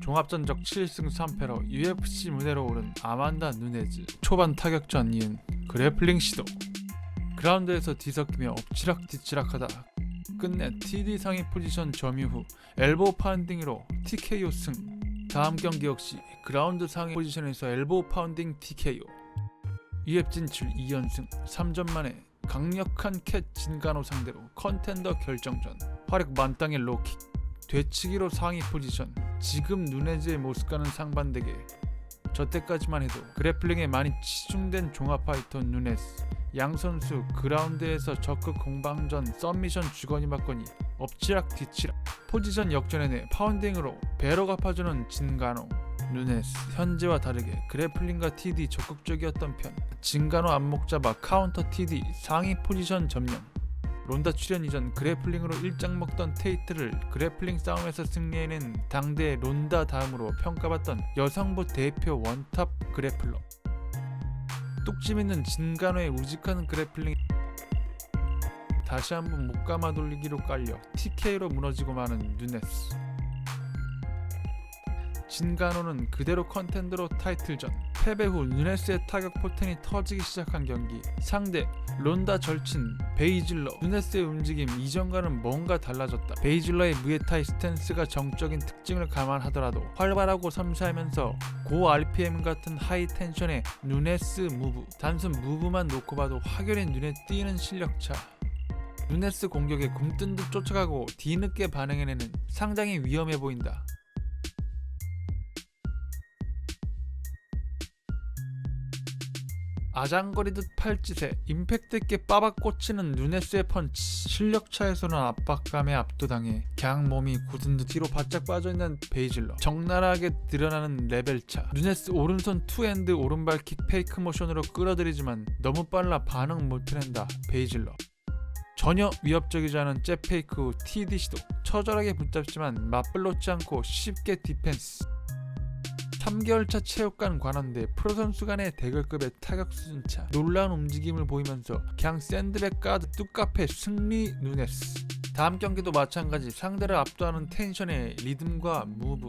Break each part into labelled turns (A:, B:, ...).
A: 종합전적 7승 3패로 UFC 무대로 오른 아만다 누네즈. 초반 타격전 이은 그래플링 시도. 그라운드에서 뒤섞이며 엎치락뒤치락하다 끝내 TD 상위 포지션 점유 후 엘보우 파운딩으로 TKO 승. 다음 경기 역시 그라운드 상위 포지션에서 엘보우 파운딩 TKO. 2회 진출 2연승 3전 만에 강력한 캣 진가노 상대로 컨텐더 결정전. 화력 만땅의 로킥, 되치기로 상위 포지션. 지금 누네즈의 모습과는 상반되게 저때까지만 해도 그래플링에 많이 치중된 종합 파이터 누네즈. 양 선수 그라운드에서 적극 공방전 썸미션 주거니 받거니 엎치락 뒤치락 포지션 역전해내 파운딩으로 배로 갚아주는 진가노. 누네즈 현재와 다르게 그래플링과 TD 적극적이었던 편. 진가노 안목 잡아 카운터 TD 상위 포지션 점령. 론다 출연 이전 그래플링으로 일장 먹던 테이트를 그래플링 싸움에서 승리해낸 당대 론다 다음으로 평가받던 여성부 대표 원탑 그래플러. 뚝심 있는 진가노의 우직한 그래플링 다시 한번 목 감아 돌리기로 깔려 TK로 무너지고 마는 누네즈. 진가노는 그대로 컨텐더로 타이틀전. 패배 후 누네스의 타격 포텐이 터지기 시작한 경기. 상대 론다 절친 베이질러. 누네스의 움직임 이전과는 뭔가 달라졌다. 베이질러의 무에타이 스탠스가 정적인 특징을 감안하더라도 활발하고 섬세하면서 고 RPM 같은 하이 텐션의 누네스 무브. 단순 무브만 놓고 봐도 확연히 눈에 띄는 실력차. 누네스 공격에 굼뜬 듯 쫓아가고 뒤늦게 반응해내는 상당히 위험해 보인다. 아장거리듯 팔짓에 임팩트 있게 빠박 꽂히는 누네스의 펀치. 실력차에서는 압박감에 압도당해 그냥 몸이 굳은 듯 뒤로 바짝 빠져있는 베이질러. 적나라하게 드러나는 레벨차. 누네스 오른손 투핸드 오른발 킥 페이크 모션으로 끌어들이지만 너무 빨라 반응 못해낸다 베이질러. 전혀 위협적이지 않은 잽 페이크 후 TD 시도. 처절하게 붙잡지만 맞불놓지 않고 쉽게 디펜스. 3개월차 체육관 관원대 프로 선수 간의 대결급의 타격 수준차. 놀라운 움직임을 보이면서 그냥 샌드백 가드 뚝카페 승리 누네스. 다음 경기도 마찬가지 상대를 압도하는 텐션의 리듬과 무브.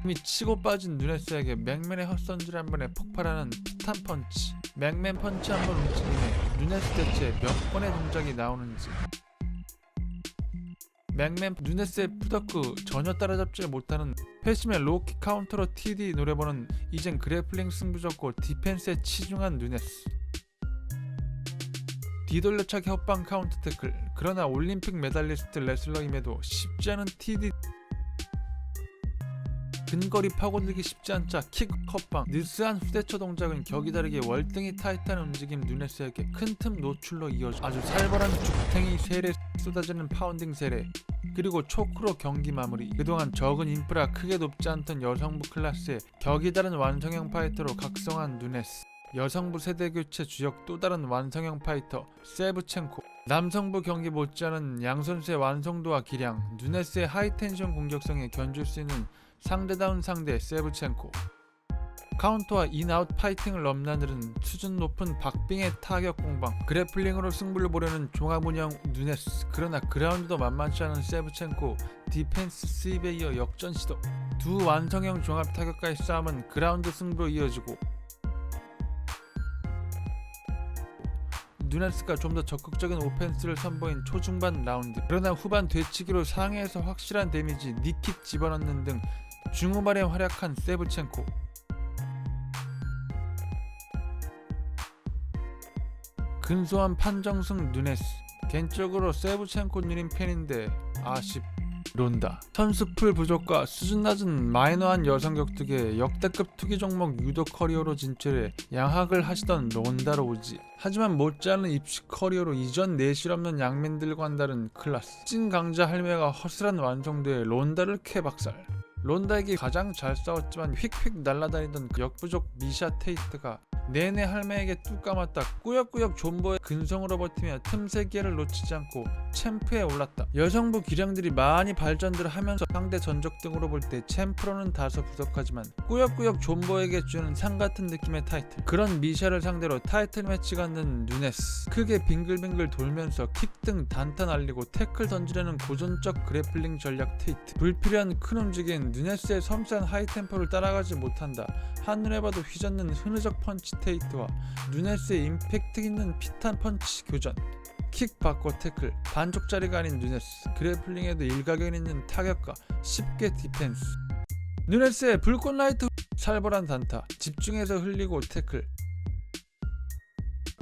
A: 이미 치고 빠진 누네스에게 맥맨의 헛선질 한 번에 폭발하는 피탄 펀치. 맥맨 펀치 한 번 움직임에 누네스 대체 몇 번의 동작이 나오는지. 맥맨 누네스의 푸더크 전혀 따라잡지 못하는 패심의 로킥 카운터로 TD 노려보는 이젠 그래플링 승부졌고 디펜스에 치중한 누네스. 뒤돌려차기 헛방 카운터 태클. 그러나 올림픽 메달리스트 레슬러임에도 쉽지 않은 TD. 근거리 파고들기 쉽지 않자 킥 헛방. 느스한 후대처 동작은 격이 다르게 월등히 타이트한 움직임. 누네스에게 큰 틈 노출로 이어져 아주 살벌한 죽탱이 세례 쏟아지는 파운딩 세례. 그리고 초크로 경기 마무리. 그동안 적은 인프라 크게 높지 않던 여성부 클래스의 격이 다른 완성형 파이터로 각성한 누네스. 여성부 세대교체 주역 또 다른 완성형 파이터 세브첸코. 남성부 경기 못지않은 양 선수의 완성도와 기량. 누네스의 하이텐션 공격성에 견줄 수 있는 상대다운 상대 세브첸코. 카운터와 인아웃 파이팅을 넘나드는 수준 높은 박빙의 타격 공방. 그래플링으로 승부를 보려는 종합운영 누네스. 그러나 그라운드도 만만치 않은 세브첸코. 디펜스 스윕에 이어 역전 시도. 두 완성형 종합 타격가의 싸움은 그라운드 승부로 이어지고 누네스가 좀 더 적극적인 오펜스를 선보인 초중반 라운드. 그러나 후반 되치기로 상해에서 확실한 데미지, 니킥 집어넣는 등 중후반에 활약한 세브첸코. 근소한 판정승 누네스. 개인적으로 세브첸코 누님 팬인데 아쉽. 론다. 선수풀 부족과 수준 낮은 마이너한 여성 격투기의 역대급 투기 종목 유도 커리어로 진출해 양학을 하시던 론다로 오지. 하지만 못지않은 입시 커리어로 이전 내실 없는 양민들과는 다른 클래스. 찐 강자 할매가 허술한 완성도에 론다를 캐박살. 론다에게 가장 잘 싸웠지만 휙휙 날아다니던 역부족 미샤 테이트가 내내 할매에게 뚝 감았다. 꾸역꾸역 존버의 근성으로 버티며 틈새 기회를 놓치지 않고 챔프에 올랐다. 여성부 기량들이 많이 발전들을 하면서 상대 전적 등으로 볼 때 챔프로는 다소 부족하지만 꾸역꾸역 존버에게 주는 상 같은 느낌의 타이틀. 그런 미샤를 상대로 타이틀 매치가 있는 누네스. 크게 빙글빙글 돌면서 킥 등 단타 날리고 태클 던지려는 고전적 그래플링 전략 테이트. 불필요한 큰 움직임 누네스의 섬세한 하이템포를 따라가지 못한다. 한눈에 봐도 휘젓는 흐느적 펀치 테이트와 누네스의 임팩트 있는 핏한 펀치 교전. 킥 받고 태클, 반쪽짜리가 아닌 누네스. 그래플링에도 일가견 있는 타격과 쉽게 디펜스. 누네스의 불꽃 라이트 살벌한 단타, 집중해서 흘리고 태클.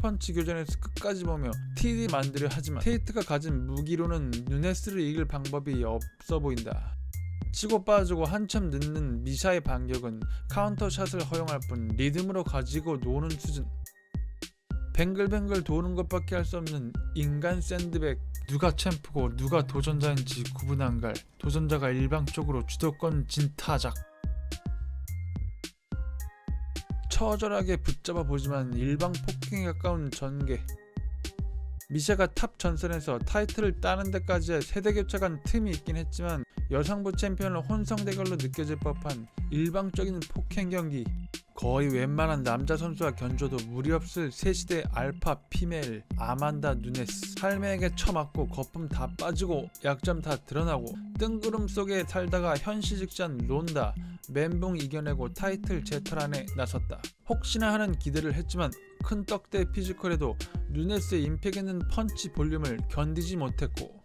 A: 펀치 교전에서 끝까지 보며 TD 만들려 하지만 테이트가 가진 무기로는 누네스를 이길 방법이 없어 보인다. 치고 빠지고 한참 늦는 미샤의 반격은 카운터샷을 허용할 뿐 리듬으로 가지고 노는 수준. 뱅글뱅글 도는 것밖에 할 수 없는 인간 샌드백. 누가 챔프고 누가 도전자인지 구분 안 갈 도전자가 일방적으로 주도권 진타작. 처절하게 붙잡아 보지만 일방 폭행에 가까운 전개. 미샤가 탑 전선에서 타이틀을 따는 데까지의 세대 교체간 틈이 있긴 했지만 여성부 챔피언을 혼성 대결로 느껴질 법한 일방적인 폭행 경기. 거의 웬만한 남자 선수와 견줘도 무리 없을 새시대 알파 피메일 아만다 누네스. 할매에게 쳐맞고 거품 다 빠지고 약점 다 드러나고 뜬구름 속에 살다가 현시 직전 론다 멘붕 이겨내고 타이틀 재탈환에 나섰다. 혹시나 하는 기대를 했지만 큰 떡대 피지컬에도 누네스의 임팩 있는 펀치 볼륨을 견디지 못했고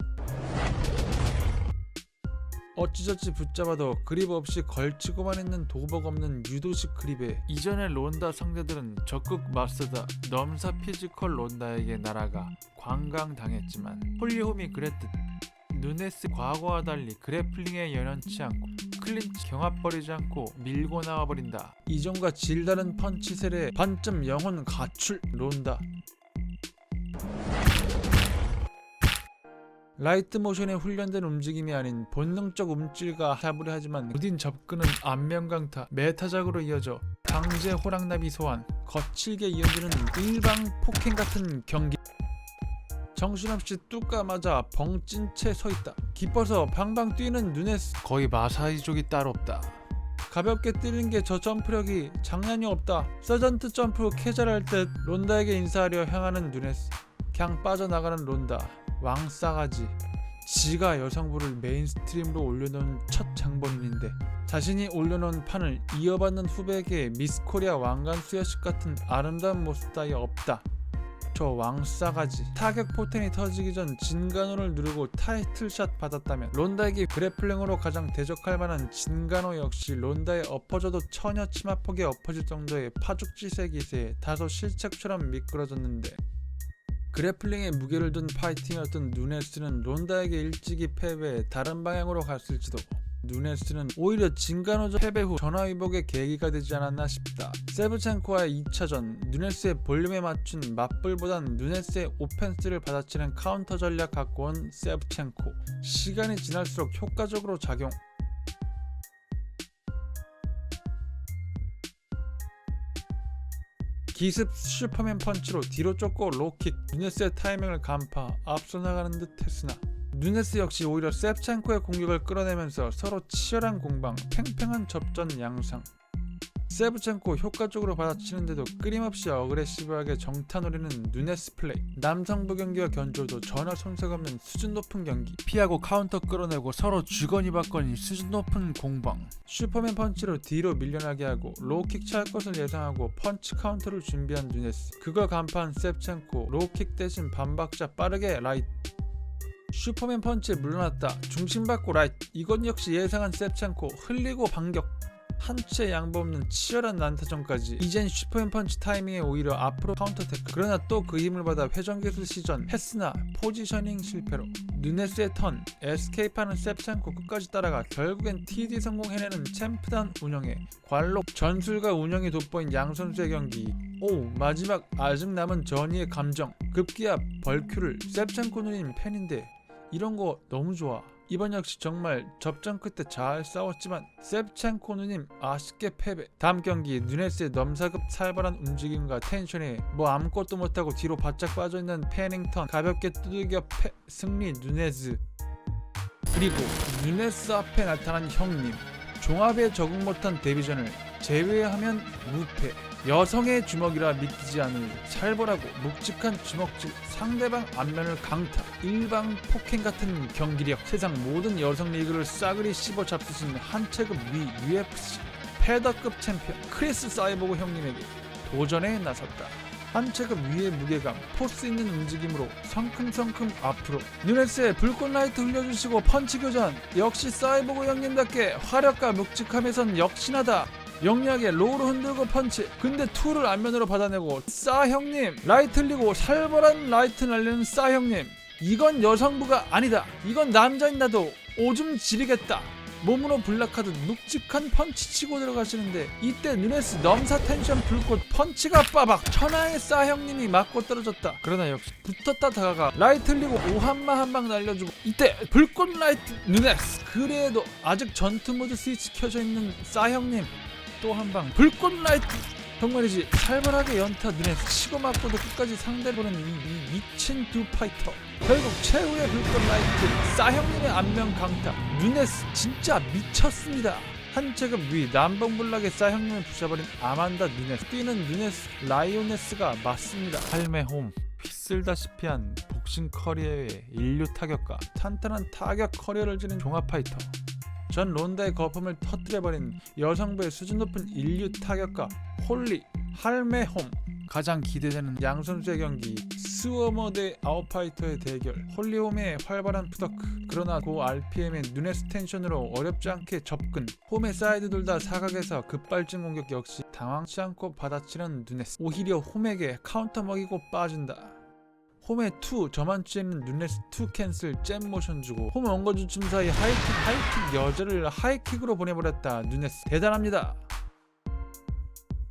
A: 어찌저찌 붙잡아도 그립 없이 걸치고만 있는 도복 없는 유도식 그립에 이전의 론다 상대들은 적극 맞서다 넘사 피지컬 론다에게 날아가 관광당했지만 홀리홈이 그랬듯 누네스 과거와 달리 그래플링에 연연치 않고 클린치 경합버리지 않고 밀고 나와버린다. 이전과 질다른 펀치 세례 반점 영혼 가출 론다. 라이트 모션에 훈련된 움직임이 아닌 본능적 움찔과 사부리하지만 무딘 접근은 안면강타 메타작으로 이어져 강제 호랑나비 소환 거칠게 이어지는 일방 폭행 같은 경기. 정신없이 뚝 까맞아 벙찐 채 서있다. 기뻐서 방방 뛰는 누네스. 거의 마사이족이 따로 없다. 가볍게 뛰는 게 저 점프력이 장난이 없다. 서전트 점프 캐절할 듯 론다에게 인사하려 향하는 누네스. 그냥 빠져나가는 론다. 왕싸가지. 지가 여성부를 메인스트림으로 올려놓은 첫 장본인인데 자신이 올려놓은 판을 이어받는 후배에게 미스코리아 왕관 수여식 같은 아름다운 모습 따위 없다. 저 왕싸가지. 타격 포텐이 터지기 전 진간호를 누르고 타이틀샷 받았다면 론다에게 그래플링으로 가장 대적할 만한 진간호 역시 론다의 엎어져도 처녀 치마폭에 엎어질 정도의 파죽지세 기세에 다소 실책처럼 미끄러졌는데 그래플링에 무게를 둔 파이팅이었던 누네스는 론다에게 일찍이 패배해 다른 방향으로 갔을지도. 누네스는 오히려 진간호적 패배 후 전화위복의 계기가 되지 않았나 싶다. 세브첸코와의 2차전 누네스의 볼륨에 맞춘 맞불보단 누네스의 오펜스를 받아치는 카운터 전략 갖고 온 세브첸코. 시간이 지날수록 효과적으로 작용. 기습 슈퍼맨 펀치로 뒤로 쫓고 로킥. 누네스의 타이밍을 간파 앞서 나가는 듯 했으나 누네스 역시 오히려 세브첸코의 공격을 끌어내면서 서로 치열한 공방, 팽팽한 접전 양상. 세브첸코 효과적으로 받아치는데도 끊임없이 어그레시브하게 정타 노리는 누네스 플레이. 남성부 경기와 견조도 전혀 손색 없는 수준 높은 경기. 피하고 카운터 끌어내고 서로 주거니 받거니 수준 높은 공방. 슈퍼맨 펀치로 뒤로 밀려나게 하고 로킥 찰 것을 예상하고 펀치 카운터를 준비한 누네스. 그걸 간파한 세브첸코. 로킥 대신 반박자 빠르게 라이트. 슈퍼맨 펀치에 물러났다. 중심받고 라이트. 이건 역시 예상한 세브첸코. 흘리고 반격. 한치의 양보 없는 치열한 난타전까지. 이젠 슈퍼맨 펀치 타이밍에 오히려 앞으로 카운터 태클. 그러나 또 그 힘을 받아 회전기술 시전 했으나 포지셔닝 실패로 누네스의 턴. 에스케이프하는 세브첸코 끝까지 따라가 결국엔 TD 성공해내는 챔프단 운영에 관록. 전술과 운영이 돋보인 양 선수의 경기. 오, 마지막 아직 남은 전이의 감정. 급기야 벌큐를. 세브첸코 누님 팬인데 이런 거 너무 좋아. 이번 역시 정말 접전 끝에 잘 싸웠지만 셉첸코 누님 아쉽게 패배. 다음 경기 누네스의 넘사급 살벌한 움직임과 텐션에 뭐 아무것도 못하고 뒤로 바짝 빠져있는 패닝턴 가볍게 두들겨 승리 누네즈. 그리고 누네스 앞에 나타난 형님, 종합에 적응 못한 데뷔전을 제외하면 무패. 여성의 주먹이라 믿기지 않을 살벌하고 묵직한 주먹질, 상대방 안면을 강타, 일방 폭행 같은 경기력, 세상 모든 여성 리그를 싸그리 씹어 잡수신 한 체급 위 UFC 패더급 챔피언 크리스 사이보그 형님에게 도전에 나섰다. 한 체급 위의 무게감, 포스 있는 움직임으로 성큼성큼 앞으로. 누네스의 불꽃 라이트 흘려주시고 펀치 교전. 역시 사이보그 형님답게 화력과 묵직함에선 역신하다. 영리하게 로우로 흔들고 펀치. 근데 투를 안면으로 받아내고 싸 형님 라이트 흘리고 살벌한 라이트 날리는 싸 형님. 이건 여성부가 아니다. 이건 남자인 나도 오줌 지리겠다. 몸으로 블락하듯 묵직한 펀치 치고 들어가시는데 이때 누네스 넘사 텐션 불꽃 펀치가 빠박. 천하의 싸 형님이 맞고 떨어졌다. 그러나 역시 붙었다 다가가 라이트 흘리고 오한마 한 방 날려주고 이때 불꽃 라이트 누네스. 그래도 아직 전투 모드 스위치 켜져 있는 싸 형님 또 한 방 불꽃 라이트. 정말이지 살벌하게 연타 누네스. 치고 맞고도 끝까지 상대를 보는 이 미친 두 파이터. 결국 최후의 불꽃 라이트 싸 형님의 안면 강타. 누네스 진짜 미쳤습니다. 한 체급 위 남봉블락의 싸 형님을 부셔버린 아만다 누네스. 뛰는 누네스 라이오네스가 맞습니다. 할매홈 휘쓸다시피 한 복싱 커리어의 인류 타격가, 탄탄한 타격 커리어를 지닌 종합 파이터. 전 론다의 거품을 터뜨려버린 여성부의 수준 높은 인류 타격가 홀리 할매홈. 가장 기대되는 양 선수의 경기 스워머 대 아웃파이터의 대결. 홀리홈의 활발한 푸더크, 그러나 고 RPM의 누네스 텐션으로 어렵지 않게 접근. 홈의 사이드 둘 다 사각에서 급발진 공격 역시 당황치 않고 받아치는 누네스. 오히려 홈에게 카운터 먹이고 빠진다. 홈의 투 저만 취했는 누네스 투 캔슬 잼 모션 주고 홈 엉거주춤 사이 하이킥 여자를 하이킥으로 보내버렸다. 누네스 대단합니다.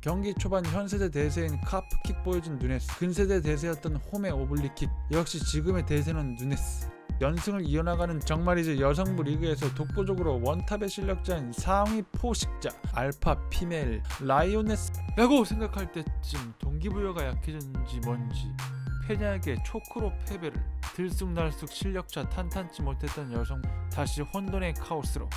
A: 경기 초반 현세대 대세인 카프킥 보여준 누네스. 근세대 대세였던 홈의 오블리킥. 역시 지금의 대세는 누네스. 연승을 이어나가는 정말이지 여성부 리그에서 독보적으로 원탑의 실력자인 상위 포식자 알파 피멜 라이오네스 라고 생각할 때쯤 동기부여가 약해졌는지 뭔지 페냐에게 초크로 패배를. 들쑥날쑥 실력자 탄탄치 못했던 여성 다시 혼돈의 카오스로